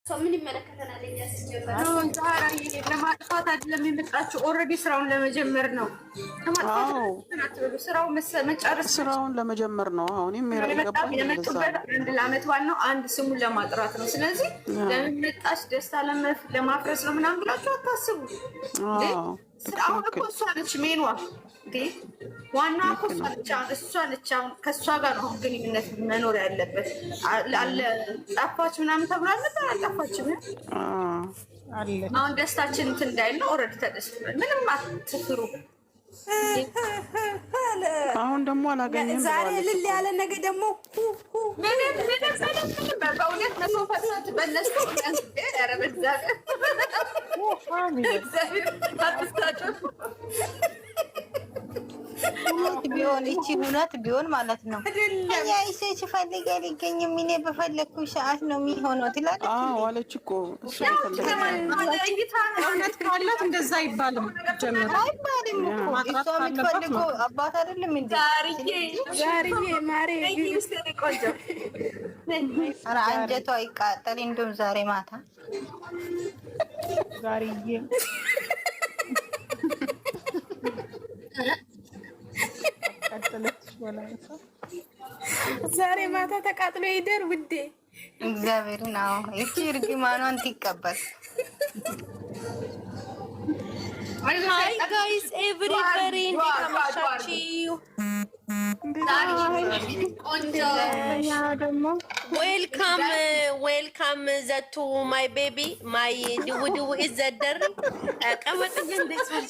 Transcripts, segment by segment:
ምን ይመለከተናል? እኛ ሲጀመር ነው ዛሬ ለማጥፋት አይደለም የመጣችው። ኦልሬዲ ስራውን ለመጀመር ነው። ስራው መጨረስ ስራውን ለመጀመር ነው። አሁን የመጡበት አንድ ለአመት ዋናው አንድ ስሙን ለማጥራት ነው። ስለዚህ ለምን መጣች ደስታ ለማፍረስ ነው ምናምን ብላችሁ አታስቡ። አሁን እኮ እሷ ነች ሜኗ ዋና እኮ እሷ ነች። አሁን ከእሷ ጋር ነው ግንኙነት መኖር ያለበት። አለ ጠፋች ምናምን ተብሏል ነበር። አልጠፋችም። አሁን ደስታችን እንትን እንዳይል ነው። ኦልሬዲ ተደስተናል። ምንም አትፍሩ። አሁን ደግሞ አላገኘም። ዛሬ እልል ያለ ነገር ደግሞ በእውነት መሶፈት በነሱ ሁነት ቢሆን እቺ ሁነት ቢሆን ማለት ነው። እኛ እሺ ፈልገ ሊገኝ ምን በፈለኩ ሰዓት ነው የሚሆነው ትላለች። አለች እኮ እሱ እውነት ካላት እንደዛ አይባልም። ጀምሮ አይባልም እኮ እሷ የምትፈልገው አባት አይደለም እንዴ? ዛሬ ማሬ ቆንጆ ኧረ አንጀቷ ይቃጠል። እንደውም ዛሬ ማታ ዛሬ ማታ ተቃጥሎ ይደር ውዴ። እግዚአብሔርን እቺ እርግማኗን ትቀበል። ሃይ ጋይስ ኤቭሪባዲ እንዴት ዌልካም ዘቱ ማይ ቤቢ ማይ ድውድው ኢዘደር ቀመጥኝ እንደዚህ።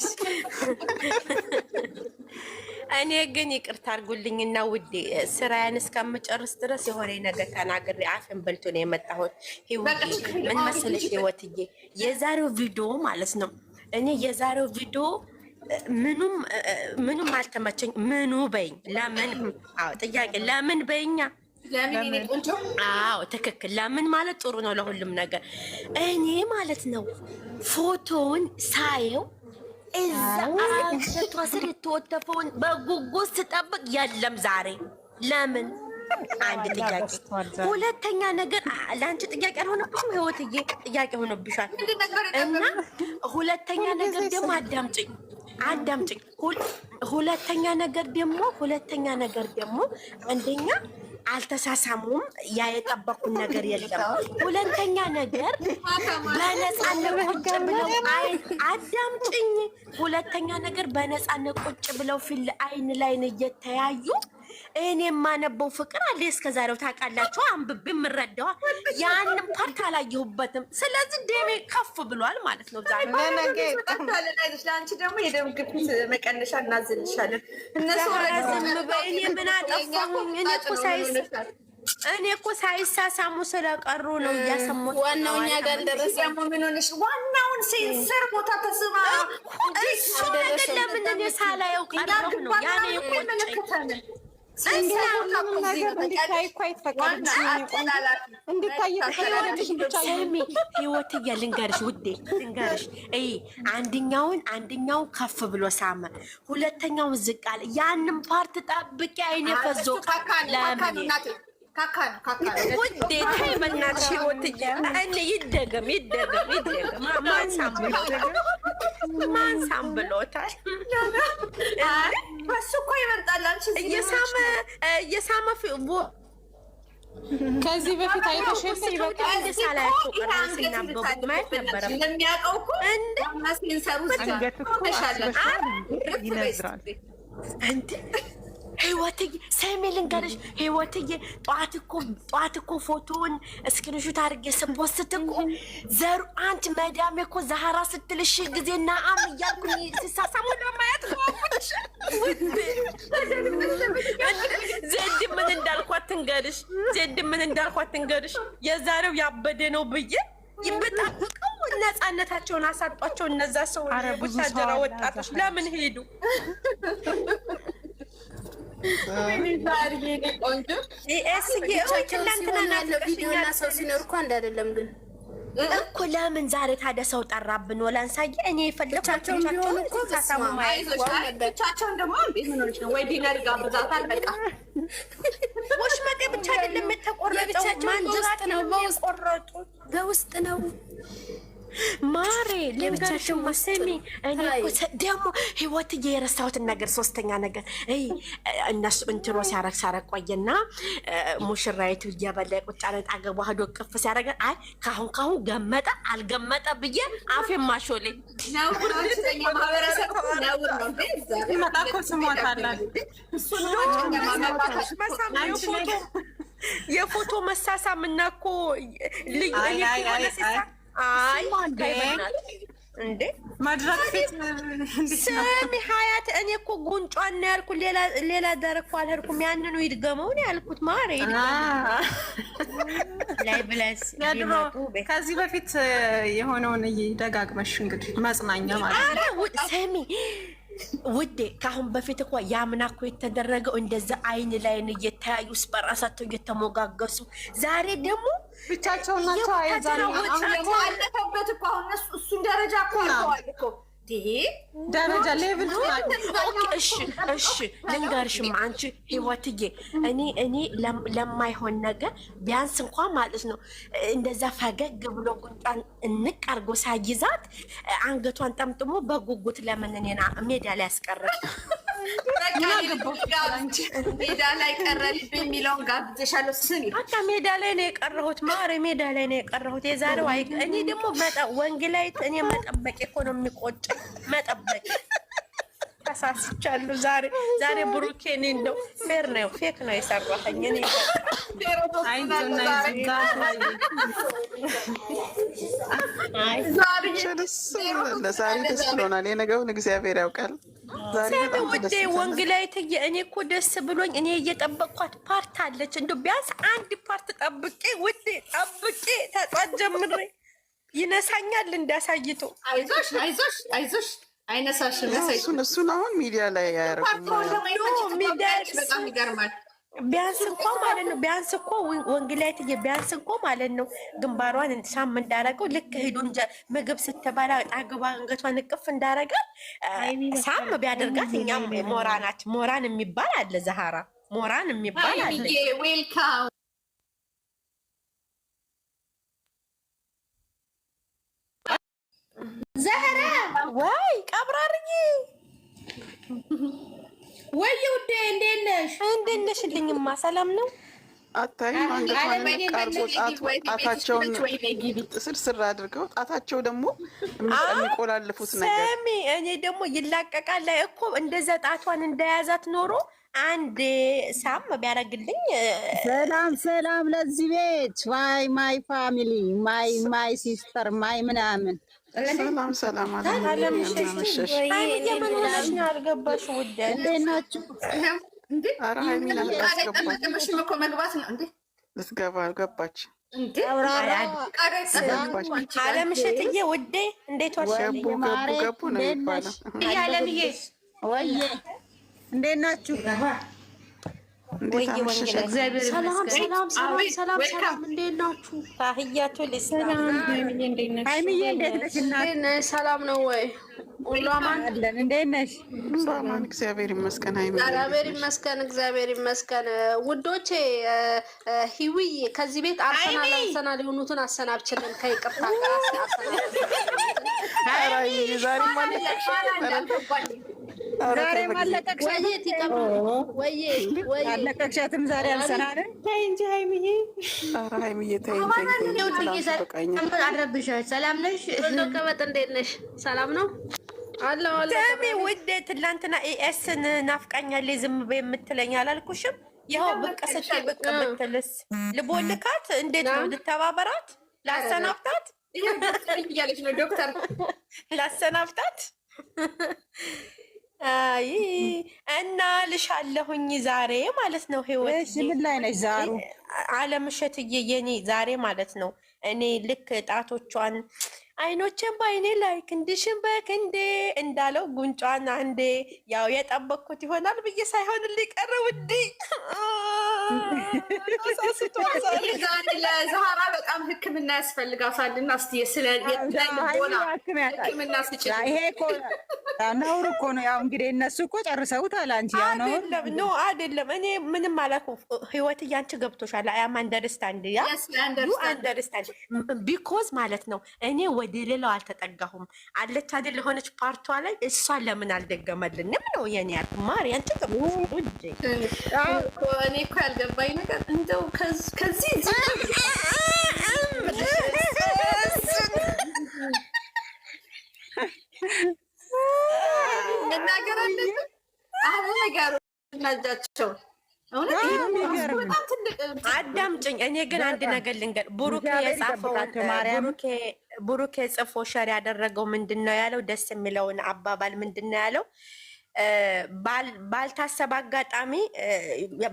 እኔ ግን ይቅርታ አድርጉልኝና ውዴ ስራዬን እስከምጨርስ ድረስ የሆነ ነገር ተናግሬ አፍን በልቶ ነው የመጣሁት። ምን መሰለሽ ህይወትዬ፣ የዛሬው ቪዲዮ ማለት ነው እኔ የዛሬው ቪዲዮ ምኑም አልተመቸኝ። ምኑ በይኝ ለምን? ጥያቄ ለምን በይኛ። ትክክል። ለምን ማለት ጥሩ ነው ለሁሉም ነገር። እኔ ማለት ነው ፎቶውን ሳየው እዛ አንገቷ ስር የተወተፈውን በጉጉት ስጠብቅ የለም ዛሬ። ለምን? አንድ ጥያቄ። ሁለተኛ ነገር ለአንቺ ጥያቄ አልሆነብሽም ህይወትዬ? ጥያቄ ሆኖብሻል። እና ሁለተኛ ነገር ደግሞ አዳምጭኝ። ሁለተኛ ነገር ደግሞ አንደኛ አልተሳሳሙም። ያ የጠበቁን ነገር የለም። ሁለተኛ ነገር በነፃነት ቁጭ ብለው አዳምጭኝ። ሁለተኛ ነገር በነፃነት ቁጭ ብለው ፊል አይን ላይን እየተያዩ እኔ የማነበው ፍቅር አለ እስከ ዛሬው ታውቃላችሁ። አንብቤ የምረዳዋ ያንን ፓርት አላየሁበትም። ስለዚህ ደሜ ከፍ ብሏል ማለት ነው። ዛሬ ለአንቺ ደግሞ የደም ግፊት መቀነሻ እናዝልሻለን። እነሱ እኔ ምን አጠፋሁኝ? እኔ እኮ ሳይሳሳሙ ስለቀሩ ነው እያሰሙት። ዋናው እኛ ጋር ደረሰ። ምን ሆነሽ? ዋናውን ሴንሰር ቦታ ተስማ እሱ ነገር ለምን እኔ ሳላየው ቀረሁ ነው ያኔ ቆጨኝ። ህይወትዬ ልንገርሽ ውዴ ልንገርሽ፣ አንደኛውን ከፍ ብሎ ሳመ፣ ሁለተኛውን ዝቅ አለ። ያንን ፓርት ጠብቄ አይኔ ፈዞ ለምን ውዴ ተይ በእናትሽ ህይወትዬ። እኔ ይደገም ማንሳም ብሎታል። እሱ እኮ ይመርጣል። እየሳመ ከዚህ በፊት አይተሽኝ ይበቃል። ሳላያቸው ቀረን ሲናበቡ ማየት ነበረ። እንደሚያውቀው እኮ እንደ ሴንሰሩ እንደ ህይወትዬ ሰሜ ልንገርሽ ህይወትዬ፣ ጠዋት እኮ ፎቶውን እስክሪንሾት አድርጌ ስፖስት እኮ ዘሩ አንቺ መዳሜ እኮ ዛህራ ስትልሽ ጊዜ ናአም እያልኩኝ ሲሳሳሙ ለማየት ዜድ ምን እንዳልኳት ትንገርሽ። የዛሬው ያበደ ነው ብዬ ይበጣበቀው ነፃነታቸውን አሳጧቸው። እነዛ ሰው ቡታጀራ ወጣቶች ለምን ሄዱ? ሰው ሲኖር እኮ እንዳይደለም ግን እኮ ለምን ዛሬ ታዲያ ሰው ጠራብን? ወላንሳዬ እኔ የፈለኳቸው ቢሆን እኮ ታሳሙ ብቻቸውን ደግሞ እንዴት ምን ሆነች ነው ወይ ዲነር ጋብዛታል። በቃ ወሽመጤ ብቻ አይደለም የተቆረጠው ማንጀራት ነው የቆረጡት። በውስጥ ነው ማሬ ልንገርሽ ማሰሚ እኔ እኮ ደግሞ ህይወት የረሳሁትን ነገር ሶስተኛ ነገር እነሱ እንትሮ ሲያረግ ቆየና ሙሽራይቱ እየበላ ቁጭ አለ አገባ ሄዶ ቅፍ ሲያረግ አይ ካሁን ገመጠ አልገመጠ ብዬ አፌን ማሾሌ ነው ወንስተኛ ማህበረሰብ ነው ነው ይመጣኮ ስሞታላ እሱ ነው ፎቶ የፎቶ መሳሳም እና እኮ ልዩ አይ እንዴ መድረክ ፊት ስሚ ሀያት እኔ እኮ ጉንጯን ነው ያልኩት ሌላ ደረኩ አልሄድኩም ያንኑ ይድገመው ነው ያልኩት ማሬ ላይ ብለስ ከዚህ በፊት የሆነውን ደጋግመሽ እንግዲህ መጽናኛ ማለት ነው ስሚ ውዴ ካሁን በፊት እኮ ያምና እኮ የተደረገው እንደዛ አይን ላይን እየተያዩ በራሳቸው እየተሞጋገሱ ዛሬ ደግሞ ብቻቸው ናቸው አይዛኔ አለፈበት እኮ አሁን እሱን ደረጃ እኮ አልተዋል እኮ ደረጃ ሌቭል እሺ ልንገርሽም አንቺ ህይወትዬ እኔ ለማይሆን ነገር ቢያንስ እንኳን ማለት ነው እንደዛ ፈገግ ብሎ ጉንጯን እንቅ አርጎ ሳይዛት አንገቷን ጠምጥሞ በጉጉት ለምን እኔና ሜዳ ላይ ያስቀረች ሜዳ ላይ ቀረልብ የሚለውን ጋብዘሻለሁ ስሚ በቃ ሜዳ ላይ ነው የቀረሁት ማሬ ሜዳ ላይ ነው የቀረሁት የዛሬው እኔ ደግሞ ወንጌላዊት እኔ መጠበቅ እኮ ነው የሚቆጭ መጠበቅ ተሳስቻለሁ ዛሬ ብሩኬን እንደው ፌር ነው ፌክ ነው የሰራኸኝ እኔ ዛሬ ደስ ብሎናል የነገውን እግዚአብሔር ያውቃል ውዴ ወንጌላዊት እኔ እኮ ደስ ብሎኝ እኔ እየጠበቅኳት ፓርት አለች እንደው ቢያንስ አንድ ፓርት ጠብቄ ውዴ ጠብቄ ተጧት ጀምሬ ይነሳኛል እንዳሳይቶ አይዞሽ አይነሳሽም እሱን አሁን ሚዲያ ላይ ያደርጉም በጣም ይገርማል ቢያንስ እንኳን ማለት ነው ቢያንስ እኮ ወንጌላዊት ቢያንስ እኮ ማለት ነው ግንባሯን ሳም እንዳረገው ልክ ሄዶ ምግብ ስትበላ ጣግባ አንገቷን እቅፍ እንዳረጋት ሳም ቢያደርጋት እኛም ሞራን የሚባል አለ ዛሃራ ሞራን የሚባል አለ ዌልካም ዛሃራ ወይ ቀብራርዬ ወይ ውዴ እንዴት ነሽ ልኝማ ሰላም ነው አታይም አንገቷን ጣታቸውን ስርስር አድርገው ጣታቸው ደግሞ የሚቆላልፉት ነገር ሰሚ እኔ ደግሞ ይላቀቃል ላይ እኮ እንደዛ ጣቷን እንደያዛት ኖሮ አንድ ሳም ቢያደርግልኝ ሰላም ለዚህ ቤት ማይ ፋሚሊ ማይ ሲስተር ማይ ምናምን ሰላም አለምሸሽ የምን ሆነሽ ነው አልገባሽ ውዴ እንዴት ናችሁ ኧረ ሀይሚን አልገባሽም እኮ መግባት ነው እንዴ ልትገባ ገባች አለምሸትዬ ውዴ እንዴት ዋልሽ ገቡ ነው የሚባለው አለምዬ ወይዬ እንዴት ናችሁ ሰላም እንዴት ናችሁ ታህያቱ ሀይሚዬ እንዴት ነሽ ሰላም ነው ወይ ሁሉ አማን አለን እንዴት ነሽ አማን እግዚአብሔር ይመስገን ሀይሚ እግዚአብሔር ይመስገን ውዶቼ ሂዊዬ ከዚህ ቤት አርሰናል የሆኑትን አሰናብችልን ከይቅርታ ዛሬ ማለቀቅሽ አለቀቅሻትም ዛሬ አልሰናለን ተይ እንጂ ሀይሚዬ ኧረ ሀይሚዬ ተይ ሰላም ነሽ ቀበጥ እንዴት ነሽ ሰላም ነው ሰሚ ውዴ ትላንትና ኤስን ናፍቃኛለች ዝም በይ የምትለኝ አላልኩሽም ይኸው ብቅ ስትይ ብቅ ብትልስ ልቦልካት እንዴት ነው ልተባበራት ላሰናብታት እያለች ነው ዶክተር ላሰናብታት አይ እና ልሻለሁኝ ዛሬ ማለት ነው ህይወት ምን ላይ ነሽ ዛሩ አለምሸትዬ የኔ ዛሬ ማለት ነው እኔ ልክ ጣቶቿን አይኖችን በአይኔ ላይ ክንድሽን በክንዴ እንዳለው ጉንጯን አንዴ ያው የጠበቅኩት ይሆናል ብዬ ሳይሆን ሊቀር ውዴ ለዛሃራ በጣም ሕክምና ያስፈልጋታልና እስቲ ስለ ሕክምና ስጭ ነውር እኮ ነው። ያው እንግዲህ እነሱ እኮ ጨርሰውታል። አንቺ ያው ነው አይደለም። እኔ ምንም አላልኩም። ህይወት እያንቺ ገብቶሻል። አያም አንደርስታንድ ያ አንደርስታንድ ቢኮዝ ማለት ነው። እኔ ወደ ሌላው አልተጠጋሁም። አለች አይደል የሆነች ፓርቷ ላይ እሷን ለምን አልደገመልንም ነው የኔ ያልኩ። ማር ያንቺ ገብቶሻል። እኔ እኮ ያልገባኝ ነገር እንደው ከዚህ መናገር አለብን። አሁን ነገሩ እናጃቸው አዳምጪኝ። እኔ ግን አንድ ነገር ልንገር። ብሩኬ የጻፈውን ብሩኬ ጽፎ ሸር ያደረገው ምንድን ነው ያለው? ደስ የሚለውን አባባል ምንድን ነው ያለው? ባልታሰበ አጋጣሚ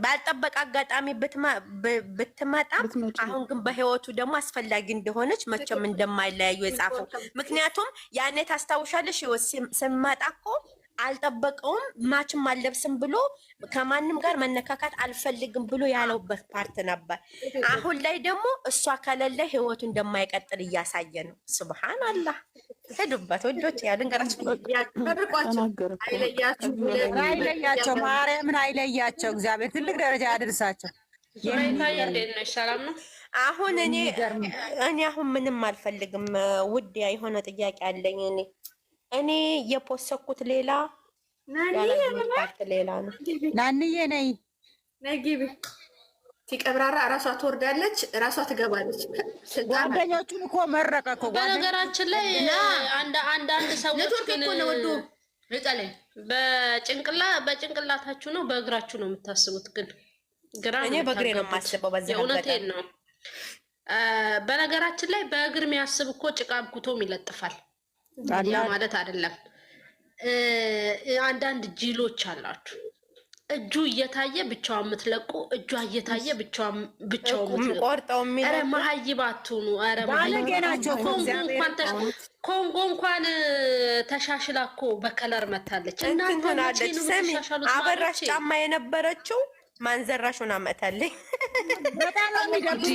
ባልጠበቅ አጋጣሚ ብትመጣም አሁን ግን በህይወቱ ደግሞ አስፈላጊ እንደሆነች መቼም እንደማይለያዩ የጻፈው። ምክንያቱም ያኔ ታስታውሻለሽ ስመጣ እኮ አልጠበቀውም፣ ማችም አልለብስም ብሎ ከማንም ጋር መነካካት አልፈልግም ብሎ ያለውበት ፓርት ነበር። አሁን ላይ ደግሞ እሷ ከሌለ ህይወቱ እንደማይቀጥል እያሳየ ነው። ሱብሃንአላህ። ሄዱበት ወዶች ያልንገራችሁ አይለያቸው፣ ማርያምን አይለያቸው። እግዚአብሔር ትልቅ ደረጃ ያደርሳቸው። አሁን እኔ አሁን ምንም አልፈልግም። ውድ የሆነ ጥያቄ አለኝ። እኔ የፖሰኩት ሌላ ሌላ ነው። ናንዬ ነይ ነጊቢ ሲቀብራራ እራሷ ትወርዳለች፣ እራሷ ትገባለች። ጓደኞቹን እኮ መረቀ እኮ። በነገራችን ላይ አንዳንድ ሰዎች ግን በጭንቅላታችሁ ነው በእግራችሁ ነው የምታስቡት። ግን እኔ በእግሬ ነው የማስበው። በዚህ እውነቴን ነው። በነገራችን ላይ በእግር የሚያስብ እኮ ጭቃ አብኩቶም ይለጥፋል። ያ ማለት አይደለም። አንዳንድ ጂሎች አላችሁ እጁ እየታየ ብቻውን የምትለቁ፣ እጇ እየታየ ብቻውን ቆርጠው የሚል። ኧረ መሀይባት ሁኑ። ኧረ ባለጌናቸው። ኮንጎ እንኳን ተሻሽላ እኮ በከለር መታለች። እናንተናለች። ስሚ አበራሽ ጫማ የነበረችው ማንዘራሹን አመታለኝ። በጣም ነው የሚደብር።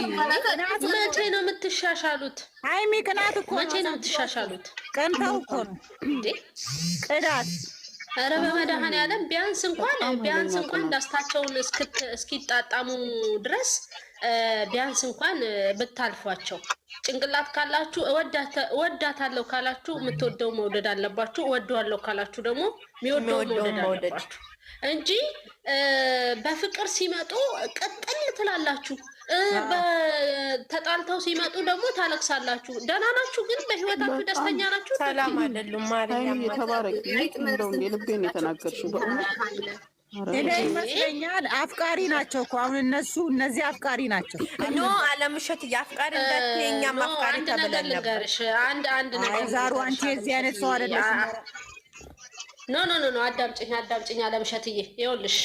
መቼ ነው የምትሻሻሉት? ሃይሚ ቅናት እኮ መቼ ነው የምትሻሻሉት? ቀንተው እኮ ነው እንዴ ቅናት። ኧረ በመድኃኒዓለም ቢያንስ እንኳን ደስታቸውን እስኪጣጣሙ ድረስ ቢያንስ እንኳን ብታልፏቸው። ጭንቅላት ካላችሁ እወዳታለሁ ካላችሁ የምትወደው መውደድ አለባችሁ። እወደዋለሁ ካላችሁ ደግሞ የሚወደው መውደድ አለባችሁ እንጂ በፍቅር ሲመጡ ቀጥል ትላላችሁ፣ ተጣልተው ሲመጡ ደግሞ ታለቅሳላችሁ። ደህና ናችሁ ግን በህይወታችሁ ደስተኛ ናችሁ? ሰላም አይደሉም። ማርያም ተባረክ። እንደው የልቤን የተናገርሽው በእውነት እኔ ይመስለኛል አፍቃሪ ናቸው እኮ አሁን እነዚህ አፍቃሪ ናቸው። ኖ አለምሸት የአፍቃሪ እንደኛም አፍቃሪ ተብለን ነበር። አንድ ነገር ዛሩ አንቺ የዚህ አይነት ሰው አይደለሽ። ኖ አዳምጪኝ አለምሸትዬ፣ ይኸውልሽ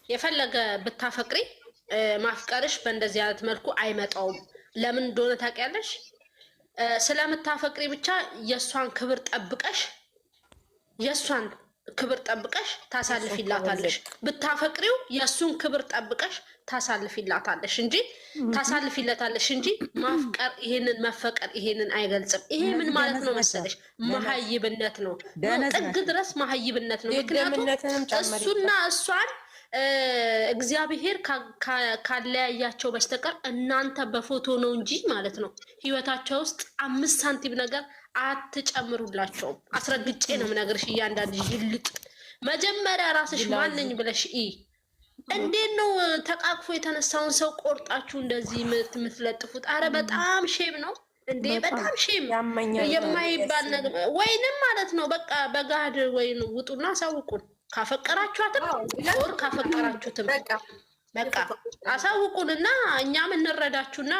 የፈለገ ብታፈቅሪ ማፍቀርሽ በእንደዚህ አይነት መልኩ አይመጣውም። ለምን እንደሆነ ታውቂያለሽ? ስለምታፈቅሪ ብቻ የእሷን ክብር ጠብቀሽ ታሳልፊላታለሽ። ብታፈቅሪው የእሱን ክብር ጠብቀሽ ታሳልፊላታለሽ እንጂ ማፍቀር መፈቀር ይሄንን አይገልጽም። ይሄ ምን ማለት ነው መሰለሽ? መሀይብነት ነው። ጥግ ድረስ መሀይብነት ነው። ምክንያቱም እሱና እሷን እግዚአብሔር ካለያያቸው በስተቀር እናንተ በፎቶ ነው እንጂ ማለት ነው ህይወታቸው ውስጥ 5 ሳንቲም ነገር አትጨምሩላቸውም። አስረግጬ ነው የምነግርሽ። እያንዳንድ ይልጥ መጀመሪያ ራስሽ ማንኝ ብለሽ እንዴት ነው ተቃቅፎ የተነሳውን ሰው ቆርጣችሁ እንደዚህ የምትለጥፉት? አረ በጣም ሼም ነው እንዴ! በጣም ሼም የማይባል ነገር። ወይንም ማለት ነው በቃ በጋድ ወይን ውጡና አሳውቁን። ካፈቀራችኋትም ኦር ካፈቀራችሁትም በቃ አሳውቁንና እኛም እንረዳችሁና